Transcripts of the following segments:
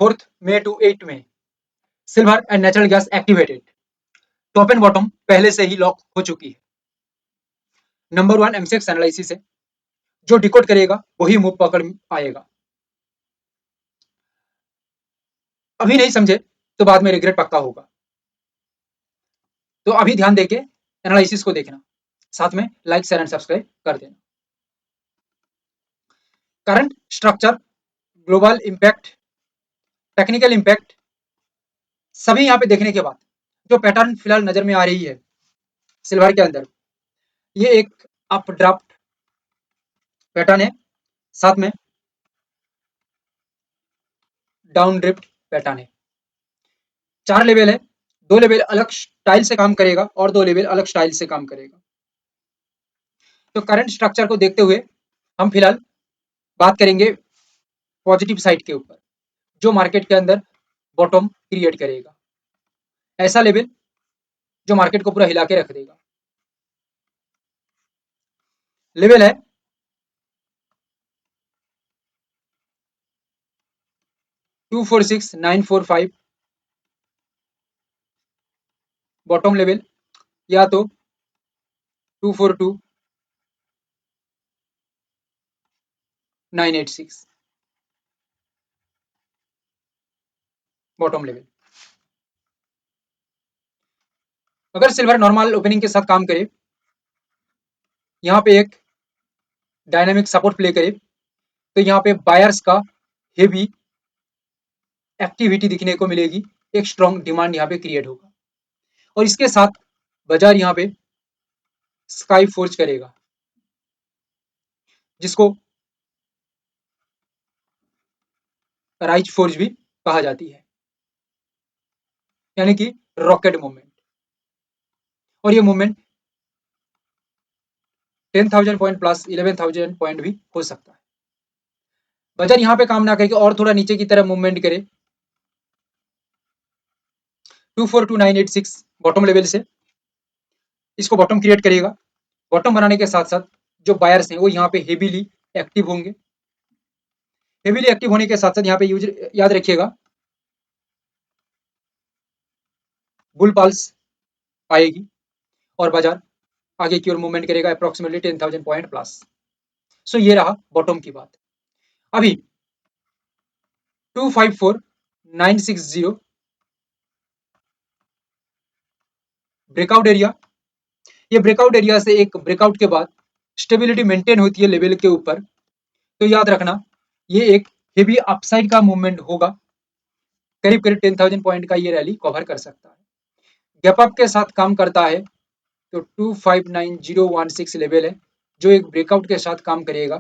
4 May to 8 May, silver and natural gas activated, top and bottom पहले से ही lock हो चुकी है। नंबर 1 एमसीएक्स एनालिसिस है, जो डिकोड करेगा वही मूव पकड़ पाएगा। अभी नहीं समझे तो बाद में रिग्रेट पक्का होगा। तो अभी ध्यान देके एनालिसिस को देखना, साथ में लाइक शेयर एंड सब्सक्राइब कर देना। Current structure, global impact, technical impact, सभी यहाँ पे देखने के बाद जो पैटर्न फिलहाल नजर में आ रही है सिल्वर के अंदर, ये एक अप ड्राफ्ट पैटर्न है, साथ में डाउन ड्रिफ्ट पैटर्न है। 4 लेवल है, 2 लेवल अलग स्टाइल से काम करेगा और 2 लेवल अलग स्टाइल से काम करेगा। तो करंट स्ट्रक्चर को देखते हुए हम फिलहाल बात करेंगे पॉजिटिव साइड के ऊपर, जो मार्केट के अंदर बॉटम क्रिएट करेगा, ऐसा लेवल जो मार्केट को पूरा हिला के रख देगा। लेवल है 246945, बॉटम लेवल, या तो 242986 बॉटम लेवल। अगर सिल्वर नॉर्मल ओपनिंग के साथ काम करे, यहाँ पे एक डायनामिक सपोर्ट प्ले करे, तो यहाँ पे बायर्स का हेवी एक्टिविटी दिखने को मिलेगी, एक स्ट्रॉन्ग डिमांड यहाँ पे क्रिएट होगा और इसके साथ बाजार यहाँ पे स्काई फोर्ज करेगा, जिसको राइज फोर्ज भी कहा जाती है, यानी कि रॉकेट मूवमेंट। और ये मूवमेंट 10,000 पॉइंट प्लस 11,000 पॉइंट भी हो सकता है। बाजार यहाँ पे काम ना करके और थोड़ा नीचे की तरफ मूवमेंट करे 242986 बॉटम लेवल से, इसको बॉटम क्रिएट करेगा। बॉटम बनाने के साथ साथ जो बायर्स हैं वो यहाँ पे हेवीली एक्टिव होंगे। हेवीली एक्टिव होने के साथ साथ यहाँ पे यूज याद रखिएगा बुल पल्स आएगी और बाजार आगे की ओर मूवमेंट करेगा अप्रोक्सीमेटली 10,000 पॉइंट प्लस। सो ये रहा बॉटम की बात। अभी 254960 ब्रेकआउट एरिया, ये ब्रेकआउट एरिया से एक ब्रेकआउट के बाद स्टेबिलिटी मेंटेन होती है लेवल के ऊपर, तो याद रखना ये एक हेवी अपसाइड का मूवमेंट होगा, करीब करीब 10,000 पॉइंट का ये रैली कवर कर सकता है। गैप अप के साथ काम करता है तो 259016 लेवल है, जो एक ब्रेकआउट के साथ काम करेगा।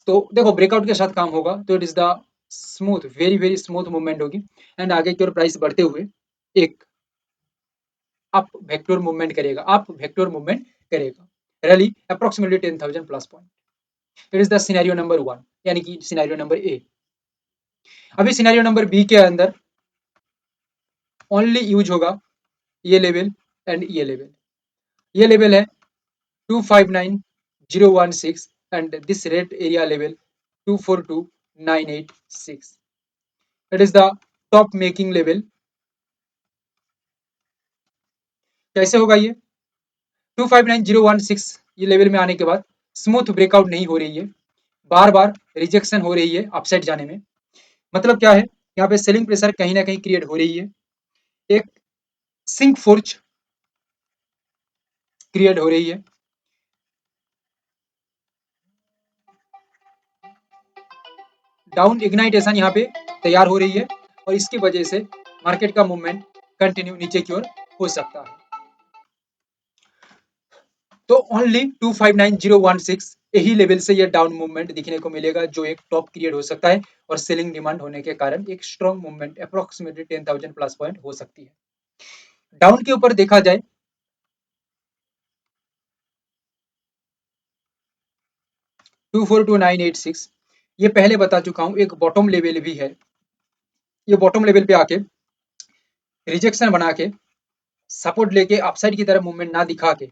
तो देखो ब्रेकआउट के साथ काम होगा तो it is the smooth, very very smooth movement होगी एंड आगे की ओर प्राइस बढ़ते हुए एक अप वेक्टर मूवमेंट करेगा, अप वेक्टर मूवमेंट करेगा, rally approximately 10,000 plus point. It is the scenario number 1, यानी कि सिनेरियो नंबर ए। अभी सिनेरियो नंबर बी के अंदर ओनली यूज होगा ये लेवल एंड ये लेवल। ये लेवल है 259016 and this red area level 242986. It is the top making level। कैसे होगा ये 259016 ये लेवल में आने के बाद स्मूथ ब्रेकआउट नहीं हो रही है, बार बार रिजेक्शन हो रही है अपसाइड जाने में। मतलब क्या है, यहाँ पे सेलिंग प्रेशर कहीं ना कहीं क्रिएट हो रही है, एक सिंक फोर्ज क्रिएट हो रही है। डाउन इग्नाइटेशन यहाँ पे तैयार हो रही है और इसकी वजह से मार्केट का मूवमेंट कंटिन्यू नीचे की ओर हो सकता है। तो ओनली 259016 यही लेवल से ये डाउन मूवमेंट दिखने को मिलेगा, जो एक टॉप क्रिएट हो सकता है और सेलिंग डिमांड होने के कारण एक strong movement approximately 10,000 plus point हो सकती है। डाउन के ऊपर देखा जाए 242986, ये पहले बता चुका हूं एक बॉटम लेवल भी है। ये बॉटम लेवल पे आके रिजेक्शन बना के सपोर्ट लेके अपसाइड की तरफ मूवमेंट ना दिखा के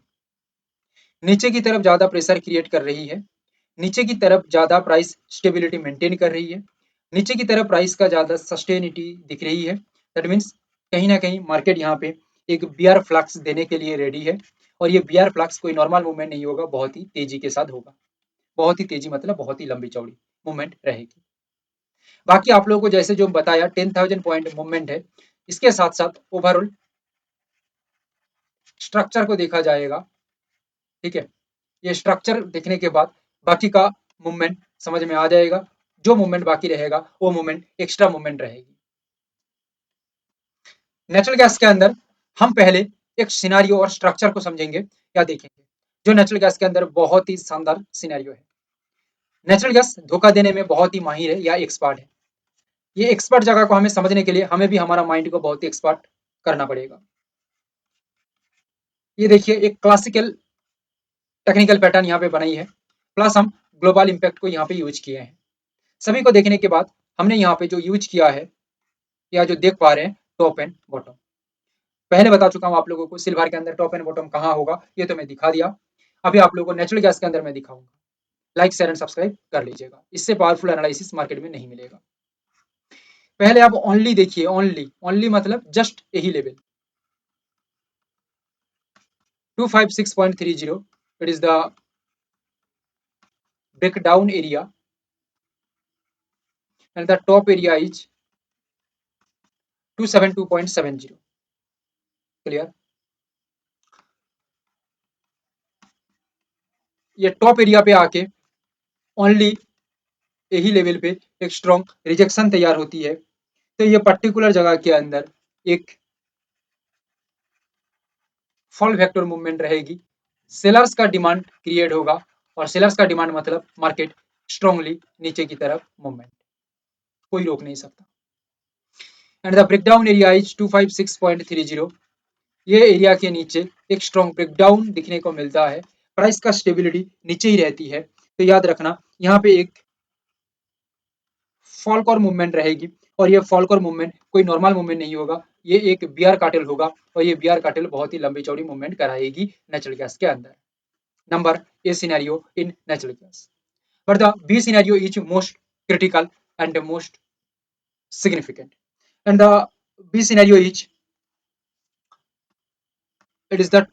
नीचे की तरफ ज्यादा प्रेशर क्रिएट कर रही है, नीचे की तरफ ज्यादा प्राइस स्टेबिलिटी मेंटेन कर रही है। नीचे की तरफ प्राइस का ज्यादा सस्टेनिटी दिख रही है। दैट मीन्स कहीं ना कहीं मार्केट यहाँ पे एक बियर फ्लक्स देने के लिए रेडी है, और ये बियर फ्लक्स कोई नॉर्मल मूवमेंट नहीं होगा, बहुत ही तेजी के साथ होगा। बहुत ही तेजी मतलब बहुत ही लंबी चौड़ी मूवमेंट रहेगी। बाकी आप लोगों को जैसे जो बताया 10,000 पॉइंट मूवमेंट है, इसके साथ साथ ओवरऑल स्ट्रक्चर को देखा जाएगा। ठीक है, ये स्ट्रक्चर देखने के बाद बाकी का मूवमेंट समझ में आ जाएगा। जो मूवमेंट बाकी रहेगा वो मूवमेंट एक्स्ट्रा मूवमेंट रहेगी। नेचुरल गैस के अंदर हम पहले एक सिनेरियो और स्ट्रक्चर को समझेंगे या देखेंगे, जो नेचुरल गैस के अंदर बहुत ही शानदार सिनेरियो है। नेचुरल गैस धोखा देने में बहुत ही माहिर है या एक्सपर्ट है। ये एक्सपर्ट जगह को हमें समझने के लिए हमें भी हमारा माइंड को बहुत ही एक्सपर्ट करना पड़ेगा। ये देखिए एक क्लासिकल टेक्निकल पैटर्न यहाँ पे बनाई है, प्लस हम ग्लोबल इम्पैक्ट को यहाँ पे यूज किए हैं। सभी को देखने के बाद हमने यहाँ पे जो यूज किया है या जो देख पा रहे हैं टॉप एंड बॉटम, पहले बता चुका हूँ आप लोगों को सिल्वर के अंदर टॉप एंड बॉटम कहाँ होगा, ये तो मैं दिखा दिया। अभी आप लोगों को नेचुरल गैस के अंदर मैं दिखाऊंगा। लाइक शेयर एंड सब्सक्राइब कर लीजिएगा, इससे पावरफुल एनालिसिस मार्केट में नहीं मिलेगा। पहले आप ओनली देखिए, ओनली ओनली मतलब जस्ट यही level 256.30, it is the breakdown area, and the top area is 272.70. Clear? ये टॉप एरिया पे आके ओनली यही लेवल पे एक स्ट्रॉन्ग रिजेक्शन तैयार होती है, तो ये पर्टिकुलर जगह के अंदर एक फॉल वेक्टर मूवमेंट रहेगी। सेलर्स का डिमांड क्रिएट होगा, और सेलर्स का डिमांड मतलब मार्केट स्ट्रांगली नीचे की तरफ मूवमेंट, कोई रोक नहीं सकता। And the breakdown area is 256.30। ये एरिया के नीचे एक स्ट्रॉन्ग ब्रेकडाउन दिखने को मिलता है, प्राइस का स्टेबिलिटी नीचे ही रहती है। तो याद रखना यहाँ पे एक फॉलकॉर मूवमेंट रहेगी, और ये फॉलकॉर मूवमेंट कोई नॉर्मल मूवमेंट नहीं होगा, ये एक बियर कार्टेल होगा, और ये बियर कार्टेल बहुत ही लंबी चौड़ी मूवमेंट कराएगी नेचुरल गैस के अंदर। Number A scenario in natural gas, but the B scenario is most critical and the most significant. And the B scenario is, it is the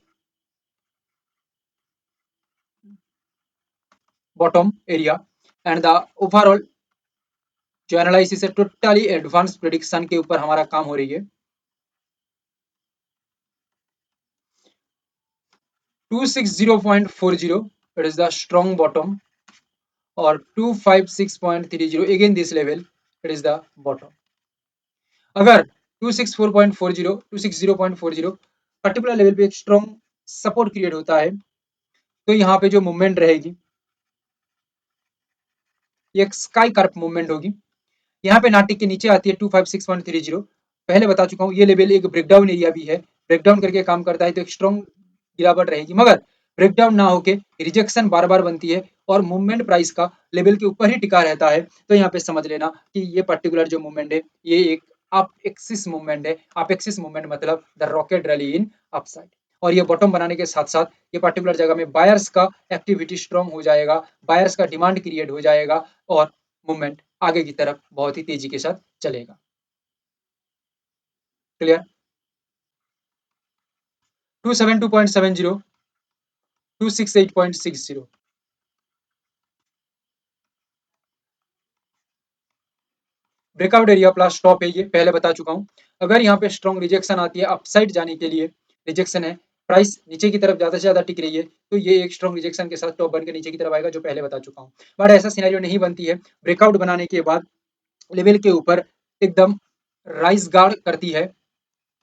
bottom area, and the overall जो analysis है totally advance prediction के ऊपर हमारा काम हो रही है। 260.40, it is the strong bottom, और 256.30 again this level, it is the bottom. अगर 260.40 पर्टिकुलर लेवल पे एक स्ट्रॉन्ग सपोर्ट क्रिएट होता है, तो यहाँ पे जो मूवमेंट रहेगी ये एक स्काई कार्प मूवमेंट होगी। यहाँ पे नाटिक के नीचे आती है 256.30। पहले बता चुका हूँ ये लेवल एक ब्रेकडाउन एरिया भी है, ब्रेकडाउन करके काम करता है, तो एक स्ट्रॉन्ग गिरावट रहेगी। मगर ब्रेकडाउन ना होके रिजेक्शन बार बार बनती है, और मूवमेंट प्राइस का लेवल के ऊपर ही टिका रहता है, तो यहाँ पे समझ लेना कि ये पर्टिकुलर जो मूवमेंट है ये एक अप एक्सिस मूवमेंट है। अप एक्सिस मूवमेंट मतलब the rocket rally in upside, और ये बॉटम बनाने के साथ साथ ये पर्टिकुलर जगह में बायर्स का एक्टिविटी स्ट्रॉन्ग हो जाएगा, बायर्स का डिमांड क्रिएट हो जाएगा, और मूवमेंट आगे की तरफ बहुत ही तेजी के साथ चलेगा। Clear? 272.70, 268.60, breakout area plus stop है, ये पहले बता चुका हूँ। अगर यहाँ पे स्ट्रॉन्ग रिजेक्शन आती है, अपसाइड जाने के लिए रिजेक्शन है, प्राइस नीचे की तरफ ज्यादा से ज्यादा टिक रही है, तो ये एक स्ट्रॉन्ग रिजेक्शन के साथ टॉप बन के नीचे की तरफ आएगा, जो पहले बता चुका हूँ। बट ऐसा सिनेरियो नहीं बनती है, ब्रेकआउट बनाने के बाद लेवल के ऊपर एकदम राइज गार्ड करती है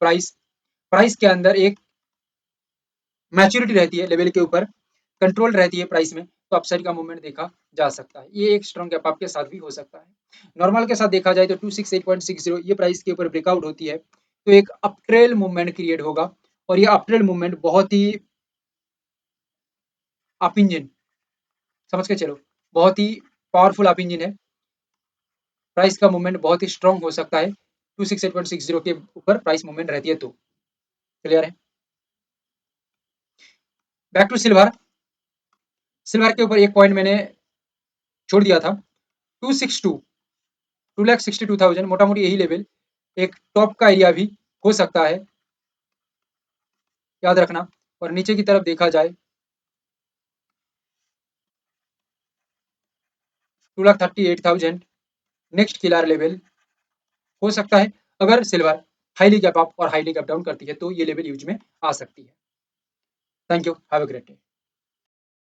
प्राइस, प्राइस के अंदर एक मैच्योरिटी रहती है, लेवल के ऊपर कंट्रोल रहती है प्राइस में, तो अपसाइड का मूवमेंट देखा जा सकता है। ये एक स्ट्रॉन्ग गैप अप के साथ भी हो सकता है। नॉर्मल के साथ देखा जाए तो 268.60 ये प्राइस के ऊपर ब्रेकआउट होती है, तो एक अपट्रेल मूवमेंट क्रिएट होगा, और ये अपट्रेल मूवमेंट बहुत ही अप इंजन, समझ के चलो, बहुत ही पावरफुल अप इंजन है। प्राइस का मूवमेंट बहुत ही स्ट्रॉन्ग हो सकता है 268.60 के ऊपर प्राइस मूवमेंट रहती है तो। क्लियर है? Back to silver. सिल्वर के ऊपर एक पॉइंट मैंने छोड़ दिया था, 262 2,62,000 मोटा मोटी यही लेवल एक टॉप का एरिया भी हो सकता है, याद रखना। और नीचे की तरफ देखा जाए 2,38,000 नेक्स्ट किलर लेवल हो सकता है। अगर सिल्वर हाईली गैप अप और हाईली गैप डाउन करती है तो ये लेवल यूज में आ सकती है। Thank you, have a great day.